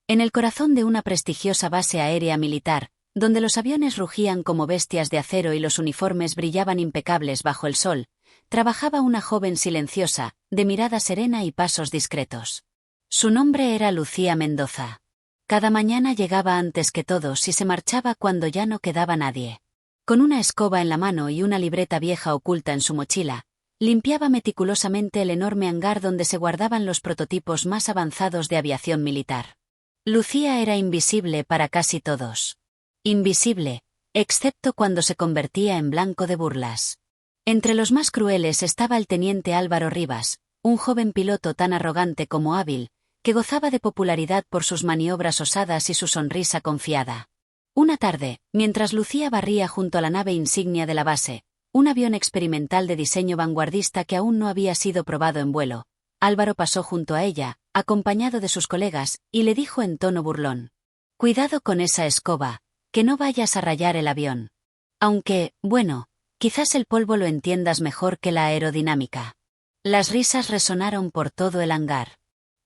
En el corazón de una prestigiosa base aérea militar, donde los aviones rugían como bestias de acero y los uniformes brillaban impecables bajo el sol, trabajaba una joven silenciosa, de mirada serena y pasos discretos. Su nombre era Lucía Mendoza. Cada mañana llegaba antes que todos y se marchaba cuando ya no quedaba nadie. Con una escoba en la mano y una libreta vieja oculta en su mochila, limpiaba meticulosamente el enorme hangar donde se guardaban los prototipos más avanzados de aviación militar. Lucía era invisible para casi todos. Invisible, excepto cuando se convertía en blanco de burlas. Entre los más crueles estaba el teniente Álvaro Rivas, un joven piloto tan arrogante como hábil, que gozaba de popularidad por sus maniobras osadas y su sonrisa confiada. Una tarde, mientras Lucía barría junto a la nave insignia de la base, un avión experimental de diseño vanguardista que aún no había sido probado en vuelo, Álvaro pasó junto a ella, acompañado de sus colegas, y le dijo en tono burlón: «Cuidado con esa escoba, que no vayas a rayar el avión. Aunque, bueno, quizás el polvo lo entiendas mejor que la aerodinámica». Las risas resonaron por todo el hangar.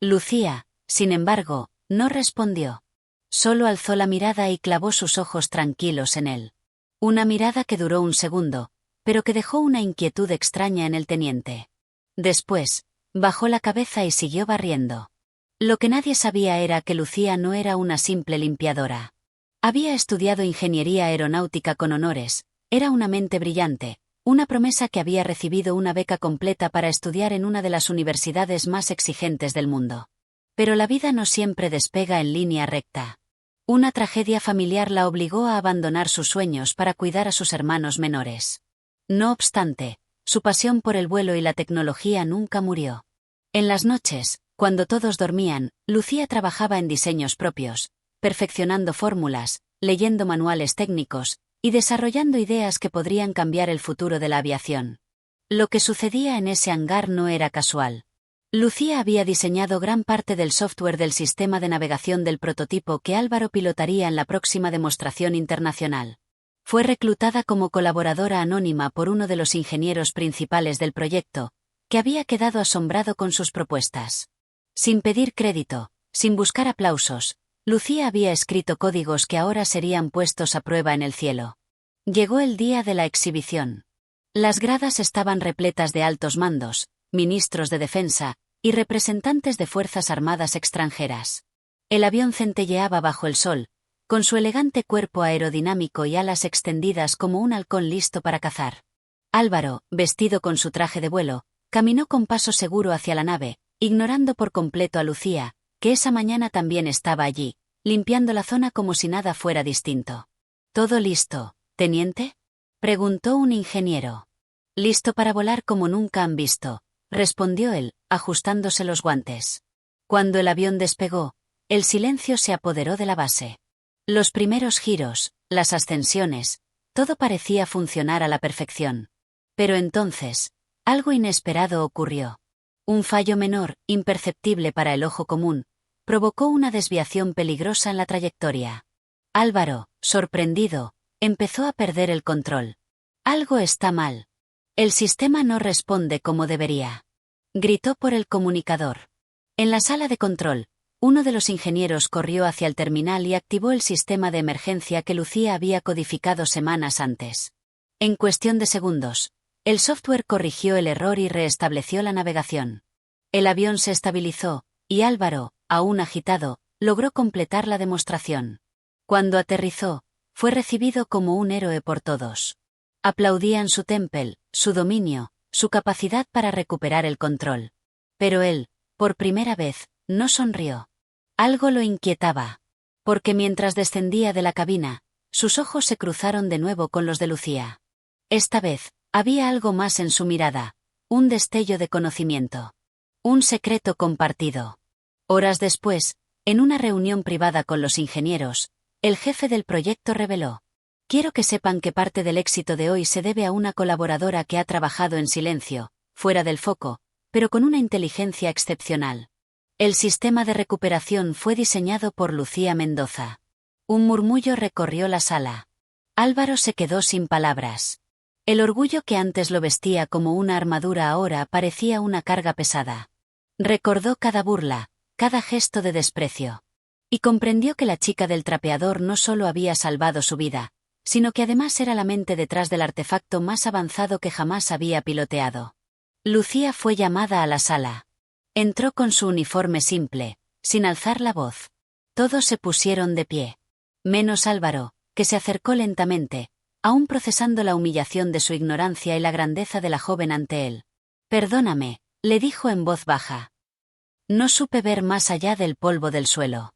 Lucía, sin embargo, no respondió. Solo alzó la mirada y clavó sus ojos tranquilos en él. Una mirada que duró un segundo, pero que dejó una inquietud extraña en el teniente. Después, bajó la cabeza y siguió barriendo. Lo que nadie sabía era que Lucía no era una simple limpiadora. Había estudiado ingeniería aeronáutica con honores, era una mente brillante, una promesa que había recibido una beca completa para estudiar en una de las universidades más exigentes del mundo. Pero la vida no siempre despega en línea recta. Una tragedia familiar la obligó a abandonar sus sueños para cuidar a sus hermanos menores. No obstante, su pasión por el vuelo y la tecnología nunca murió. En las noches, cuando todos dormían, Lucía trabajaba en diseños propios, perfeccionando fórmulas, leyendo manuales técnicos, y desarrollando ideas que podrían cambiar el futuro de la aviación. Lo que sucedía en ese hangar no era casual. Lucía había diseñado gran parte del software del sistema de navegación del prototipo que Álvaro pilotaría en la próxima demostración internacional. Fue reclutada como colaboradora anónima por uno de los ingenieros principales del proyecto, que había quedado asombrado con sus propuestas. Sin pedir crédito, sin buscar aplausos, Lucía había escrito códigos que ahora serían puestos a prueba en el cielo. Llegó el día de la exhibición. Las gradas estaban repletas de altos mandos, ministros de defensa y representantes de fuerzas armadas extranjeras. El avión centelleaba bajo el sol, con su elegante cuerpo aerodinámico y alas extendidas como un halcón listo para cazar. Álvaro, vestido con su traje de vuelo, caminó con paso seguro hacia la nave, ignorando por completo a Lucía, que esa mañana también estaba allí, limpiando la zona como si nada fuera distinto. «¿Todo listo, teniente?», preguntó un ingeniero. «Listo para volar como nunca han visto», respondió él, ajustándose los guantes. Cuando el avión despegó, el silencio se apoderó de la base. Los primeros giros, las ascensiones, todo parecía funcionar a la perfección. Pero entonces, algo inesperado ocurrió. Un fallo menor, imperceptible para el ojo común, provocó una desviación peligrosa en la trayectoria. Álvaro, sorprendido, empezó a perder el control. «Algo está mal. El sistema no responde como debería», gritó por el comunicador. En la sala de control, uno de los ingenieros corrió hacia el terminal y activó el sistema de emergencia que Lucía había codificado semanas antes. En cuestión de segundos, el software corrigió el error y reestableció la navegación. El avión se estabilizó, y Álvaro, aún agitado, logró completar la demostración. Cuando aterrizó, fue recibido como un héroe por todos. Aplaudían su temple, su dominio, su capacidad para recuperar el control. Pero él, por primera vez, no sonrió. Algo lo inquietaba. Porque mientras descendía de la cabina, sus ojos se cruzaron de nuevo con los de Lucía. Esta vez, había algo más en su mirada, un destello de conocimiento. Un secreto compartido. Horas después, en una reunión privada con los ingenieros, el jefe del proyecto reveló: «Quiero que sepan que parte del éxito de hoy se debe a una colaboradora que ha trabajado en silencio, fuera del foco, pero con una inteligencia excepcional. El sistema de recuperación fue diseñado por Lucía Mendoza». Un murmullo recorrió la sala. Álvaro se quedó sin palabras. El orgullo que antes lo vestía como una armadura ahora parecía una carga pesada. Recordó cada burla, cada gesto de desprecio. Y comprendió que la chica del trapeador no solo había salvado su vida, sino que además era la mente detrás del artefacto más avanzado que jamás había piloteado. Lucía fue llamada a la sala. Entró con su uniforme simple, sin alzar la voz. Todos se pusieron de pie. Menos Álvaro, que se acercó lentamente, aún procesando la humillación de su ignorancia y la grandeza de la joven ante él. «Perdóname», le dijo en voz baja. No supe ver más allá del polvo del suelo.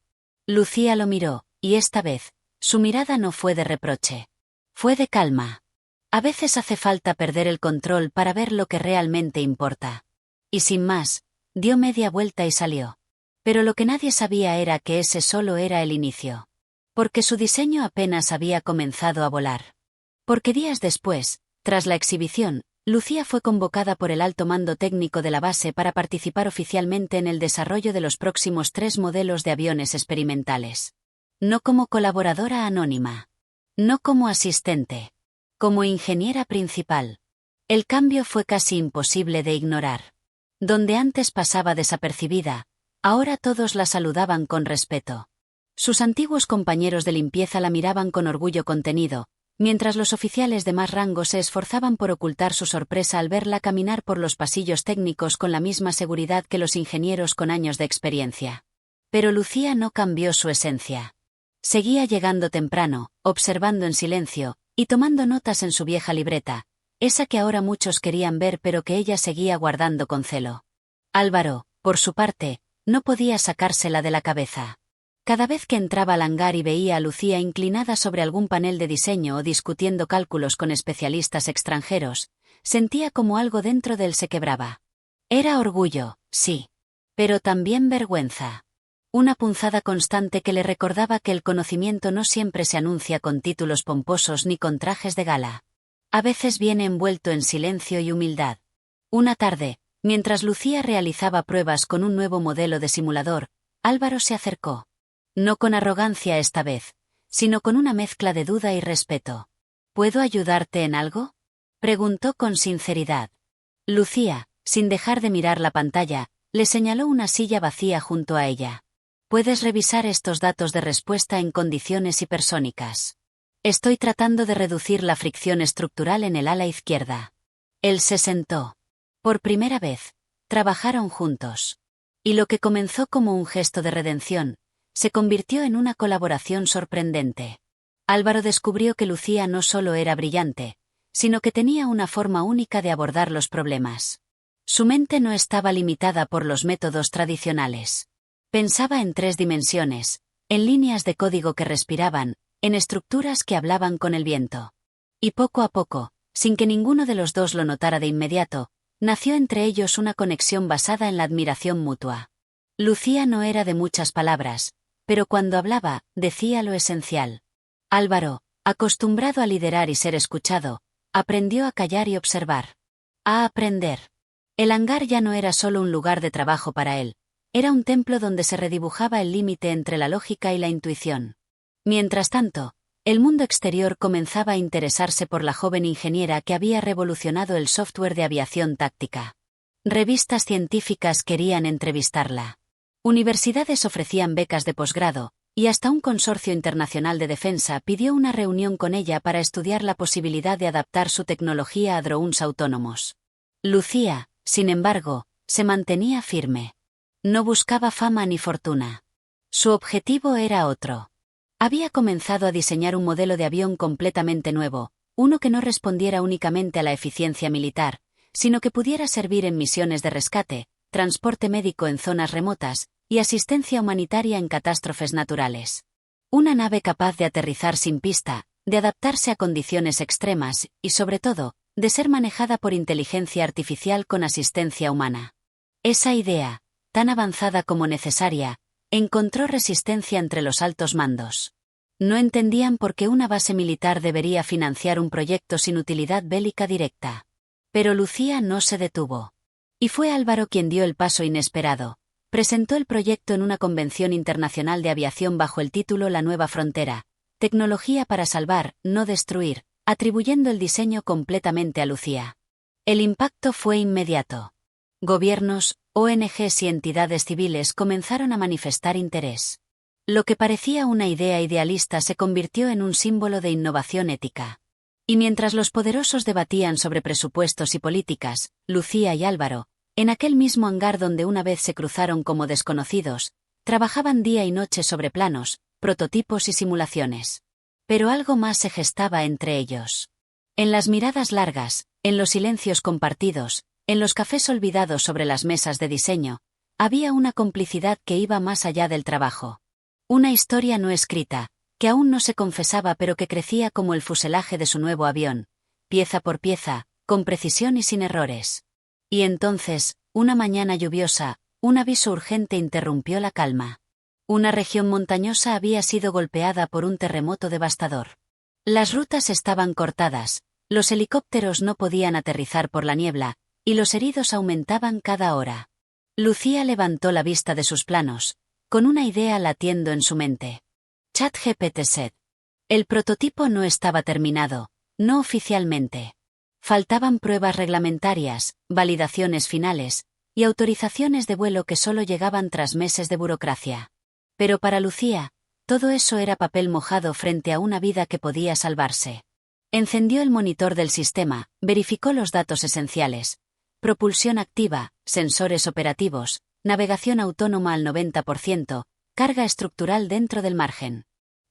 Lucía lo miró, y esta vez, su mirada no fue de reproche. Fue de calma. A veces hace falta perder el control para ver lo que realmente importa. Y sin más, dio media vuelta y salió. Pero lo que nadie sabía era que ese solo era el inicio. Porque su diseño apenas había comenzado a volar. Porque días después, tras la exhibición, Lucía fue convocada por el alto mando técnico de la base para participar oficialmente en el desarrollo de los próximos 3 modelos de aviones experimentales. No como colaboradora anónima. No como asistente. Como ingeniera principal. El cambio fue casi imposible de ignorar. Donde antes pasaba desapercibida, ahora todos la saludaban con respeto. Sus antiguos compañeros de limpieza la miraban con orgullo contenido, mientras los oficiales de más rango se esforzaban por ocultar su sorpresa al verla caminar por los pasillos técnicos con la misma seguridad que los ingenieros con años de experiencia. Pero Lucía no cambió su esencia. Seguía llegando temprano, observando en silencio, y tomando notas en su vieja libreta, esa que ahora muchos querían ver pero que ella seguía guardando con celo. Álvaro, por su parte, no podía sacársela de la cabeza. Cada vez que entraba al hangar y veía a Lucía inclinada sobre algún panel de diseño o discutiendo cálculos con especialistas extranjeros, sentía como algo dentro de él se quebraba. Era orgullo, sí. Pero también vergüenza. Una punzada constante que le recordaba que el conocimiento no siempre se anuncia con títulos pomposos ni con trajes de gala. A veces viene envuelto en silencio y humildad. Una tarde, mientras Lucía realizaba pruebas con un nuevo modelo de simulador, Álvaro se acercó. No con arrogancia esta vez, sino con una mezcla de duda y respeto. ¿Puedo ayudarte en algo?, preguntó con sinceridad. Lucía, sin dejar de mirar la pantalla, le señaló una silla vacía junto a ella. Puedes revisar estos datos de respuesta en condiciones hipersónicas. Estoy tratando de reducir la fricción estructural en el ala izquierda. Él se sentó. Por primera vez, trabajaron juntos. Y lo que comenzó como un gesto de redención, se convirtió en una colaboración sorprendente. Álvaro descubrió que Lucía no solo era brillante, sino que tenía una forma única de abordar los problemas. Su mente no estaba limitada por los métodos tradicionales. Pensaba en 3 dimensiones, en líneas de código que respiraban, en estructuras que hablaban con el viento. Y poco a poco, sin que ninguno de los dos lo notara de inmediato, nació entre ellos una conexión basada en la admiración mutua. Lucía no era de muchas palabras, pero cuando hablaba, decía lo esencial. Álvaro, acostumbrado a liderar y ser escuchado, aprendió a callar y observar. A aprender. El hangar ya no era solo un lugar de trabajo para él, era un templo donde se redibujaba el límite entre la lógica y la intuición. Mientras tanto, el mundo exterior comenzaba a interesarse por la joven ingeniera que había revolucionado el software de aviación táctica. Revistas científicas querían entrevistarla. Universidades ofrecían becas de posgrado, y hasta un consorcio internacional de defensa pidió una reunión con ella para estudiar la posibilidad de adaptar su tecnología a drones autónomos. Lucía, sin embargo, se mantenía firme. No buscaba fama ni fortuna. Su objetivo era otro. Había comenzado a diseñar un modelo de avión completamente nuevo, uno que no respondiera únicamente a la eficiencia militar, sino que pudiera servir en misiones de rescate, transporte médico en zonas remotas, y asistencia humanitaria en catástrofes naturales. Una nave capaz de aterrizar sin pista, de adaptarse a condiciones extremas, y sobre todo, de ser manejada por inteligencia artificial con asistencia humana. Esa idea, tan avanzada como necesaria, encontró resistencia entre los altos mandos. No entendían por qué una base militar debería financiar un proyecto sin utilidad bélica directa. Pero Lucía no se detuvo. Y fue Álvaro quien dio el paso inesperado. Presentó el proyecto en una convención internacional de aviación bajo el título La Nueva Frontera, Tecnología para salvar, no destruir, atribuyendo el diseño completamente a Lucía. El impacto fue inmediato. Gobiernos, ONGs y entidades civiles comenzaron a manifestar interés. Lo que parecía una idea idealista se convirtió en un símbolo de innovación ética. Y mientras los poderosos debatían sobre presupuestos y políticas, Lucía y Álvaro, en aquel mismo hangar donde una vez se cruzaron como desconocidos, trabajaban día y noche sobre planos, prototipos y simulaciones. Pero algo más se gestaba entre ellos. En las miradas largas, en los silencios compartidos, en los cafés olvidados sobre las mesas de diseño, había una complicidad que iba más allá del trabajo. Una historia no escrita, que aún no se confesaba pero que crecía como el fuselaje de su nuevo avión, pieza por pieza, con precisión y sin errores. Y entonces, una mañana lluviosa, un aviso urgente interrumpió la calma. Una región montañosa había sido golpeada por un terremoto devastador. Las rutas estaban cortadas, los helicópteros no podían aterrizar por la niebla, y los heridos aumentaban cada hora. Lucía levantó la vista de sus planos, con una idea latiendo en su mente. ChatGPT set. El prototipo no estaba terminado, no oficialmente. Faltaban pruebas reglamentarias, validaciones finales, y autorizaciones de vuelo que solo llegaban tras meses de burocracia. Pero para Lucía, todo eso era papel mojado frente a una vida que podía salvarse. Encendió el monitor del sistema, verificó los datos esenciales. Propulsión activa, sensores operativos, navegación autónoma al 90%, carga estructural dentro del margen.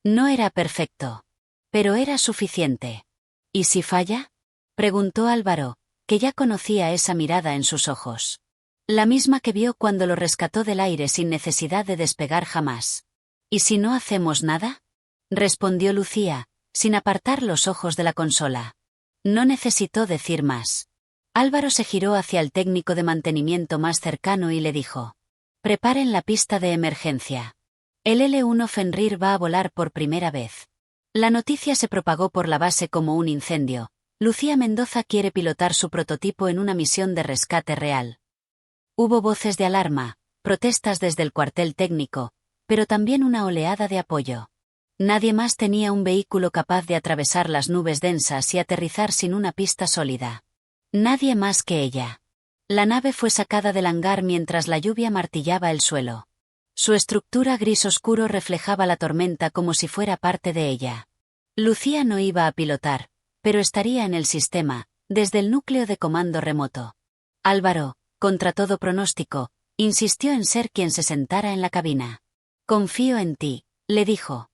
No era perfecto. Pero era suficiente. ¿Y si falla? Preguntó Álvaro, que ya conocía esa mirada en sus ojos. La misma que vio cuando lo rescató del aire sin necesidad de despegar jamás. ¿Y si no hacemos nada? Respondió Lucía, sin apartar los ojos de la consola. No necesitó decir más. Álvaro se giró hacia el técnico de mantenimiento más cercano y le dijo: preparen la pista de emergencia. El L-1 Fenrir va a volar por primera vez. La noticia se propagó por la base como un incendio. Lucía Mendoza quiere pilotar su prototipo en una misión de rescate real. Hubo voces de alarma, protestas desde el cuartel técnico, pero también una oleada de apoyo. Nadie más tenía un vehículo capaz de atravesar las nubes densas y aterrizar sin una pista sólida. Nadie más que ella. La nave fue sacada del hangar mientras la lluvia martillaba el suelo. Su estructura gris oscuro reflejaba la tormenta como si fuera parte de ella. Lucía no iba a pilotar, pero estaría en el sistema, desde el núcleo de comando remoto. Álvaro, contra todo pronóstico, insistió en ser quien se sentara en la cabina. Confío en ti, le dijo.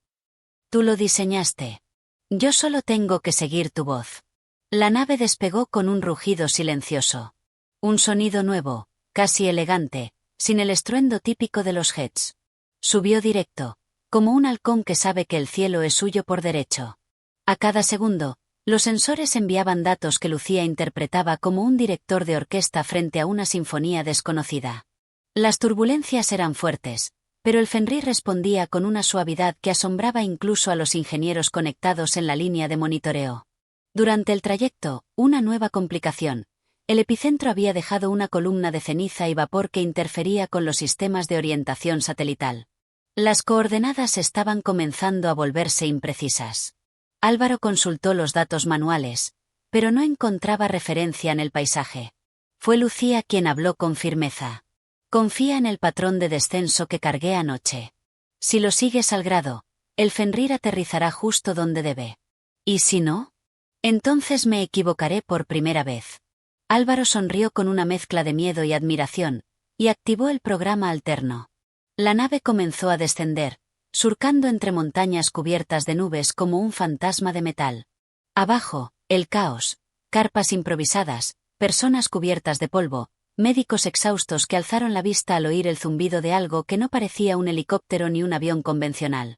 Tú lo diseñaste. Yo solo tengo que seguir tu voz. La nave despegó con un rugido silencioso. Un sonido nuevo, casi elegante, sin el estruendo típico de los jets. Subió directo, como un halcón que sabe que el cielo es suyo por derecho. A cada segundo, los sensores enviaban datos que Lucía interpretaba como un director de orquesta frente a una sinfonía desconocida. Las turbulencias eran fuertes, pero el Fenrir respondía con una suavidad que asombraba incluso a los ingenieros conectados en la línea de monitoreo. Durante el trayecto, una nueva complicación. El epicentro había dejado una columna de ceniza y vapor que interfería con los sistemas de orientación satelital. Las coordenadas estaban comenzando a volverse imprecisas. Álvaro consultó los datos manuales, pero no encontraba referencia en el paisaje. Fue Lucía quien habló con firmeza. Confía en el patrón de descenso que cargué anoche. Si lo sigues al grado, el Fenrir aterrizará justo donde debe. ¿Y si no? Entonces me equivocaré por primera vez. Álvaro sonrió con una mezcla de miedo y admiración, y activó el programa alterno. La nave comenzó a descender, surcando entre montañas cubiertas de nubes como un fantasma de metal. Abajo, el caos, carpas improvisadas, personas cubiertas de polvo, médicos exhaustos que alzaron la vista al oír el zumbido de algo que no parecía un helicóptero ni un avión convencional.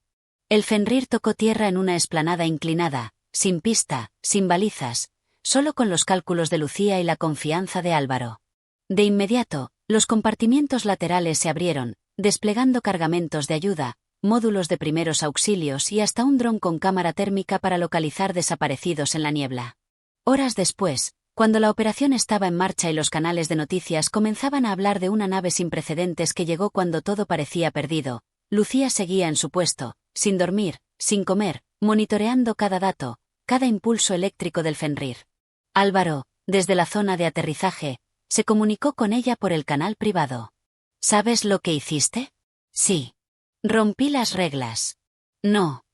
El Fenrir tocó tierra en una explanada inclinada, sin pista, sin balizas, solo con los cálculos de Lucía y la confianza de Álvaro. De inmediato, los compartimientos laterales se abrieron, desplegando cargamentos de ayuda, módulos de primeros auxilios y hasta un dron con cámara térmica para localizar desaparecidos en la niebla. Horas después, cuando la operación estaba en marcha y los canales de noticias comenzaban a hablar de una nave sin precedentes que llegó cuando todo parecía perdido, Lucía seguía en su puesto, sin dormir, sin comer, monitoreando cada dato, cada impulso eléctrico del Fenrir. Álvaro, desde la zona de aterrizaje, se comunicó con ella por el canal privado. ¿Sabes lo que hiciste? Sí. Rompí las reglas. No.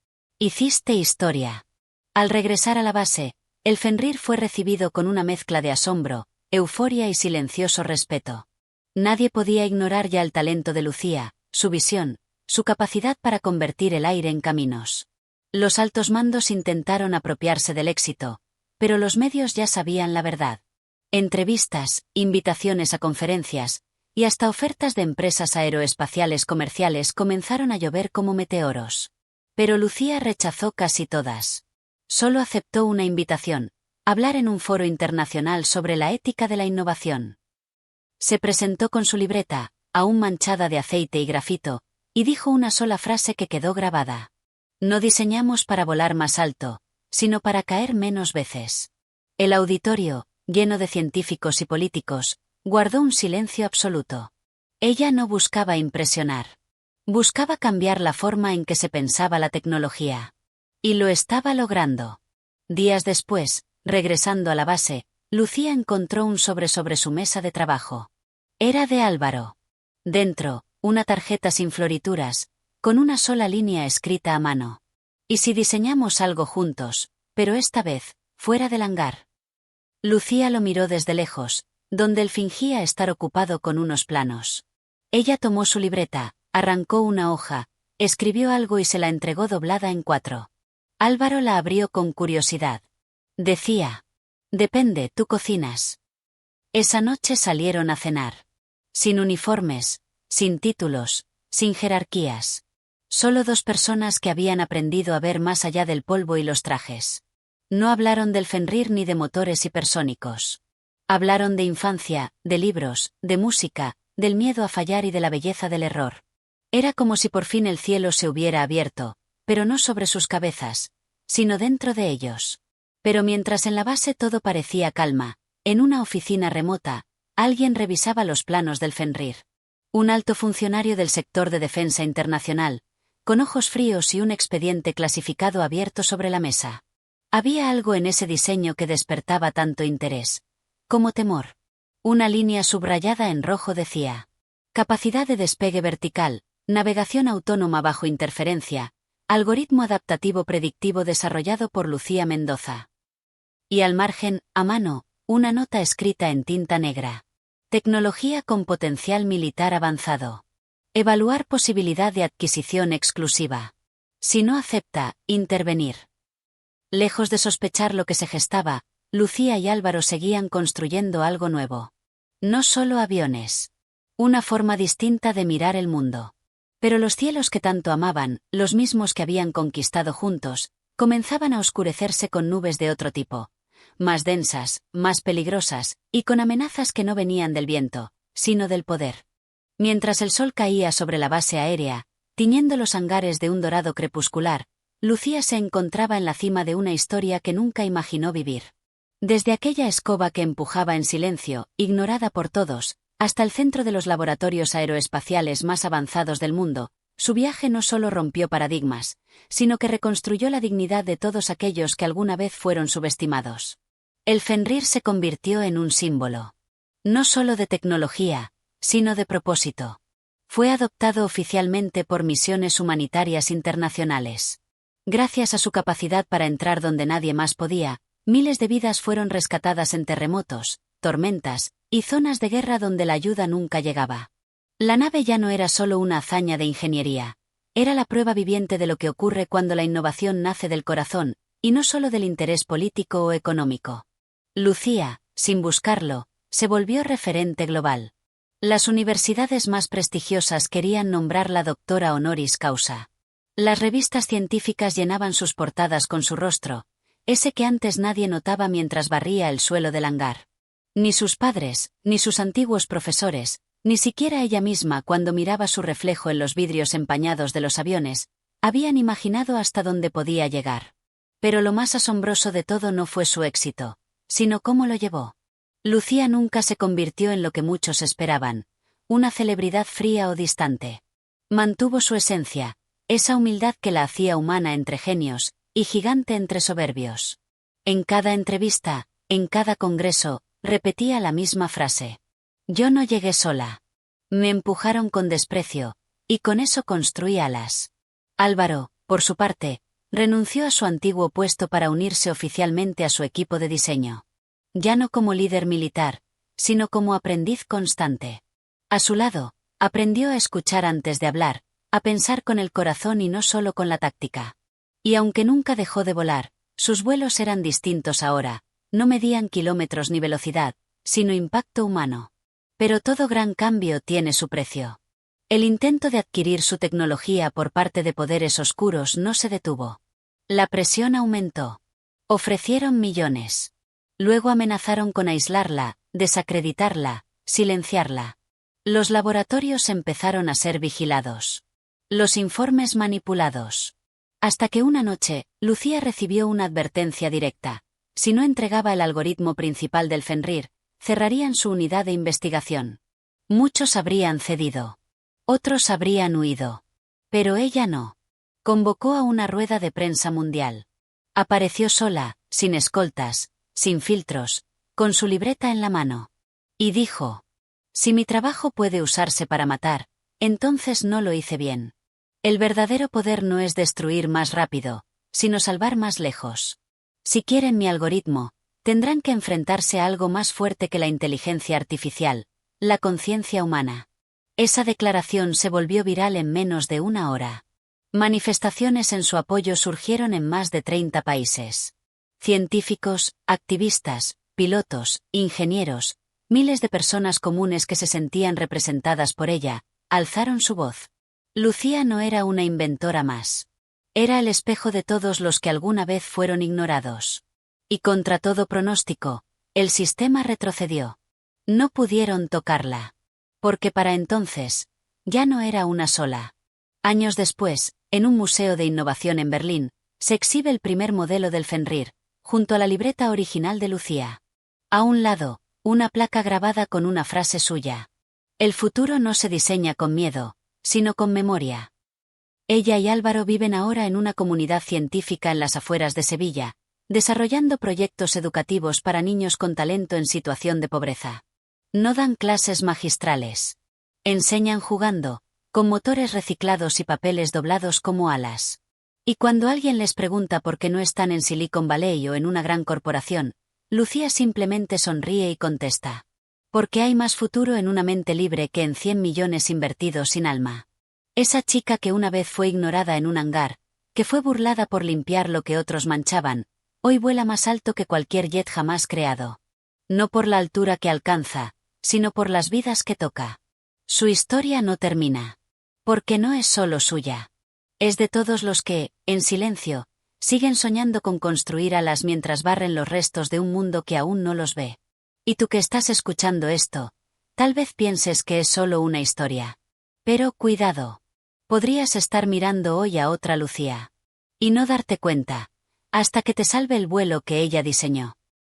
Hiciste historia. Al regresar a la base, el Fenrir fue recibido con una mezcla de asombro, euforia y silencioso respeto. Nadie podía ignorar ya el talento de Lucía, su visión, su capacidad para convertir el aire en caminos. Los altos mandos intentaron apropiarse del éxito, pero los medios ya sabían la verdad. Entrevistas, invitaciones a conferencias, y hasta ofertas de empresas aeroespaciales comerciales comenzaron a llover como meteoros. Pero Lucía rechazó casi todas. Solo aceptó una invitación: hablar en un foro internacional sobre la ética de la innovación. Se presentó con su libreta, aún manchada de aceite y grafito, y dijo una sola frase que quedó grabada. No diseñamos para volar más alto, sino para caer menos veces. El auditorio, lleno de científicos y políticos, guardó un silencio absoluto. Ella no buscaba impresionar. Buscaba cambiar la forma en que se pensaba la tecnología. Y lo estaba logrando. Días después, regresando a la base, Lucía encontró un sobre su mesa de trabajo. Era de Álvaro. Dentro, una tarjeta sin florituras, con una sola línea escrita a mano. ¿Y si diseñamos algo juntos, pero esta vez, fuera del hangar? Lucía lo miró desde lejos, donde él fingía estar ocupado con unos planos. Ella tomó su libreta, arrancó una hoja, escribió algo y se la entregó doblada en 4. Álvaro la abrió con curiosidad. Decía: depende, tú cocinas. Esa noche salieron a cenar. Sin uniformes, sin títulos, sin jerarquías. Solo dos personas que habían aprendido a ver más allá del polvo y los trajes. No hablaron del Fenrir ni de motores hipersónicos. Hablaron de infancia, de libros, de música, del miedo a fallar y de la belleza del error. Era como si por fin el cielo se hubiera abierto, pero no sobre sus cabezas, sino dentro de ellos. Pero mientras en la base todo parecía calma, en una oficina remota, alguien revisaba los planos del Fenrir. Un alto funcionario del sector de defensa internacional, con ojos fríos y un expediente clasificado abierto sobre la mesa. Había algo en ese diseño que despertaba tanto interés, como temor. Una línea subrayada en rojo decía: capacidad de despegue vertical, navegación autónoma bajo interferencia, algoritmo adaptativo predictivo desarrollado por Lucía Mendoza. Y al margen, a mano, una nota escrita en tinta negra: tecnología con potencial militar avanzado. Evaluar posibilidad de adquisición exclusiva. Si no acepta, intervenir. Lejos de sospechar lo que se gestaba, Lucía y Álvaro seguían construyendo algo nuevo. No solo aviones. Una forma distinta de mirar el mundo. Pero los cielos que tanto amaban, los mismos que habían conquistado juntos, comenzaban a oscurecerse con nubes de otro tipo. Más densas, más peligrosas, y con amenazas que no venían del viento, sino del poder. Mientras el sol caía sobre la base aérea, tiñendo los hangares de un dorado crepuscular, Lucía se encontraba en la cima de una historia que nunca imaginó vivir. Desde aquella escoba que empujaba en silencio, ignorada por todos, hasta el centro de los laboratorios aeroespaciales más avanzados del mundo, su viaje no solo rompió paradigmas, sino que reconstruyó la dignidad de todos aquellos que alguna vez fueron subestimados. El Fenrir se convirtió en un símbolo. No solo de tecnología, sino de propósito. Fue adoptado oficialmente por misiones humanitarias internacionales. Gracias a su capacidad para entrar donde nadie más podía, miles de vidas fueron rescatadas en terremotos, tormentas, y zonas de guerra donde la ayuda nunca llegaba. La nave ya no era solo una hazaña de ingeniería, era la prueba viviente de lo que ocurre cuando la innovación nace del corazón, y no solo del interés político o económico. Lucía, sin buscarlo, se volvió referente global. Las universidades más prestigiosas querían nombrarla doctora honoris causa. Las revistas científicas llenaban sus portadas con su rostro, ese que antes nadie notaba mientras barría el suelo del hangar. Ni sus padres, ni sus antiguos profesores, ni siquiera ella misma cuando miraba su reflejo en los vidrios empañados de los aviones, habían imaginado hasta dónde podía llegar. Pero lo más asombroso de todo no fue su éxito, sino cómo lo llevó. Lucía nunca se convirtió en lo que muchos esperaban, una celebridad fría o distante. Mantuvo su esencia, esa humildad que la hacía humana entre genios, y gigante entre soberbios. En cada entrevista, en cada congreso, repetía la misma frase: yo no llegué sola. Me empujaron con desprecio, Y con eso construí alas. Álvaro, por su parte, renunció a su antiguo puesto para unirse oficialmente a su equipo de diseño. Ya no como líder militar, sino como aprendiz constante. A su lado, aprendió a escuchar antes de hablar, a pensar con el corazón y no solo con la táctica. Y aunque nunca dejó de volar, sus vuelos eran distintos ahora, no medían kilómetros ni velocidad, sino impacto humano. Pero todo gran cambio tiene su precio. El intento de adquirir su tecnología por parte de poderes oscuros no se detuvo. La presión aumentó. Ofrecieron millones. Luego amenazaron con aislarla, desacreditarla, silenciarla. Los laboratorios empezaron a ser vigilados. Los informes manipulados. Hasta que una noche, Lucía recibió una advertencia directa. Si no entregaba el algoritmo principal del Fenrir, cerrarían su unidad de investigación. Muchos habrían cedido. Otros habrían huido. Pero ella no. Convocó a una rueda de prensa mundial. Apareció sola, sin escoltas, sin filtros, con su libreta en la mano. Y dijo: si mi trabajo puede usarse para matar, entonces no lo hice bien. El verdadero poder no es destruir más rápido, sino salvar más lejos. Si quieren mi algoritmo, tendrán que enfrentarse a algo más fuerte que la inteligencia artificial, la conciencia humana. Esa declaración se volvió viral en menos de una hora. Manifestaciones en su apoyo surgieron en más de 30 países. Científicos, activistas, pilotos, ingenieros, miles de personas comunes que se sentían representadas por ella, alzaron su voz. Lucía no era una inventora más. Era el espejo de todos los que alguna vez fueron ignorados. Y contra todo pronóstico, el sistema retrocedió. No pudieron tocarla. Porque para entonces, ya no era una sola. Años después, en un museo de innovación en Berlín, se exhibe el primer modelo del Fenrir, junto a la libreta original de Lucía. A un lado, una placa grabada con una frase suya. El futuro no se diseña con miedo, sino con memoria. Ella y Álvaro viven ahora en una comunidad científica en las afueras de Sevilla, desarrollando proyectos educativos para niños con talento en situación de pobreza. No dan clases magistrales. Enseñan jugando, con motores reciclados y papeles doblados como alas. Y cuando alguien les pregunta por qué no están en Silicon Valley o en una gran corporación, Lucía simplemente sonríe y contesta: porque hay más futuro en una mente libre que en 100 millones invertidos sin alma. Esa chica que una vez fue ignorada en un hangar, que fue burlada por limpiar lo que otros manchaban, hoy vuela más alto que cualquier jet jamás creado. No por la altura que alcanza, sino por las vidas que toca. Su historia no termina. Porque no es solo suya. Es de todos los que, en silencio, siguen soñando con construir alas mientras barren los restos de un mundo que aún no los ve. Y tú que estás escuchando esto, tal vez pienses que es solo una historia. Pero cuidado. Podrías estar mirando hoy a otra Lucía. Y no darte cuenta, hasta que te salve el vuelo que ella diseñó.